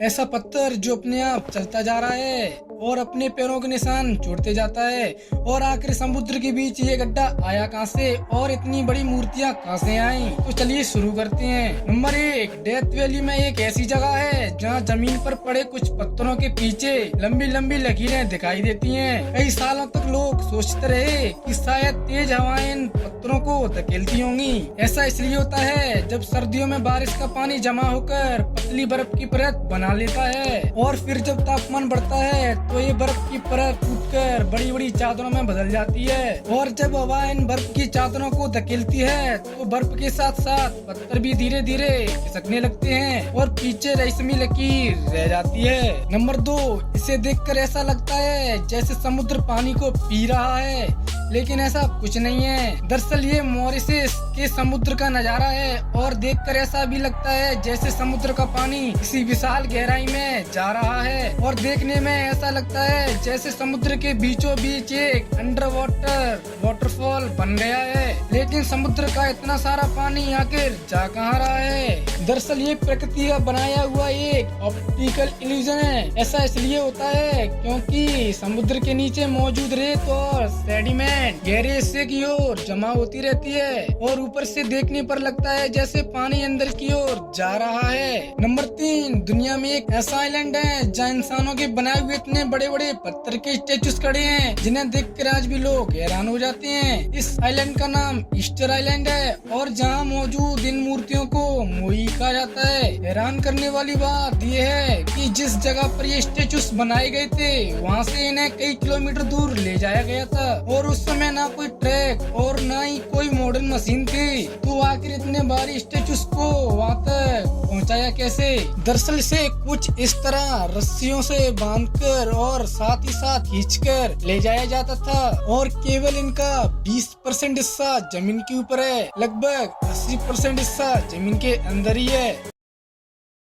ऐसा पत्थर जो अपने आप चलता जा रहा है और अपने पैरों के निशान छोड़ते जाता है। और आखिर समुद्र के बीच ये गड्ढा आया कहाँ से और इतनी बड़ी मूर्तियाँ कहाँ से आई? तो चलिए शुरू करते हैं। नंबर 1, डेथ वैली में एक ऐसी जगह है जहाँ जमीन पर पड़े कुछ पत्थरों के पीछे लंबी लंबी लकीरें दिखाई देती हैं। कई सालों तक लोग सोचते रहे कि शायद तेज हवाएं इन पत्थरों को धकेलती होंगी। ऐसा इसलिए होता है जब सर्दियों में बारिश का पानी जमा होकर पतली बर्फ की परत बना लेता है और फिर जब तापमान बढ़ता है तो ये बर्फ की परत टूटकर बड़ी बड़ी चादरों में बदल जाती है। और जब हवा इन बर्फ की चादरों को धकेलती है तो बर्फ के साथ साथ पत्थर भी धीरे धीरे खिसकने लगते हैं और पीछे रेशमी लकीर रह जाती है। नंबर 2, इसे देखकर ऐसा लगता है जैसे समुद्र पानी को पी रहा है, लेकिन ऐसा कुछ नहीं है। दरअसल ये मॉरिशस के समुद्र का नजारा है और देखकर ऐसा भी लगता है जैसे समुद्र का पानी किसी विशाल गहराई में जा रहा है और देखने में ऐसा लगता है जैसे समुद्र के बीचों बीच एक अंडर वाटर वाटरफॉल बन गया है। लेकिन समुद्र का इतना सारा पानी आखिर जा कहाँ रहा है? दरअसल ये प्रकृति का बनाया हुआ एक ऑप्टिकल इल्यूजन है। ऐसा इसलिए होता है क्योंकि समुद्र के नीचे मौजूद रेत और सेडिमेंट गहरे हिस्से की ओर जमा होती रहती है और ऊपर से देखने पर लगता है जैसे पानी अंदर की ओर जा रहा है। नंबर 3, दुनिया में एक ऐसा आइलैंड है जहाँ इंसानों के बनाए हुए इतने बड़े बड़े पत्थर के स्टेचूज खड़े हैं जिन्हें देखकर आज भी लोग हैरान हो जाते हैं। इस आइलैंड का नाम ईस्टर आइलैंड है और जहाँ मौजूद इन मूर्तियों को मोई कहा जाता है। हैरान करने वाली बात यह है कि जिस जगह पर ये स्टेचूज बनाए गए थे वहाँ से इन्हें कई किलोमीटर दूर ले जाया गया था और उस समय ना कोई ट्रैक और ना ही कोई मॉडर्न मशीन थी। तो आखिर इतने भारी स्टेचूज को वहाँ तक पहुँचाया कैसे? दरअसल इसे कुछ इस तरह रस्सियों से बांधकर और साथ ही साथ खींचकर ले जाया जाता था और केवल इनका 20% हिस्सा जमीन के ऊपर है, लगभग 80% हिस्सा जमीन के अंदर ही है।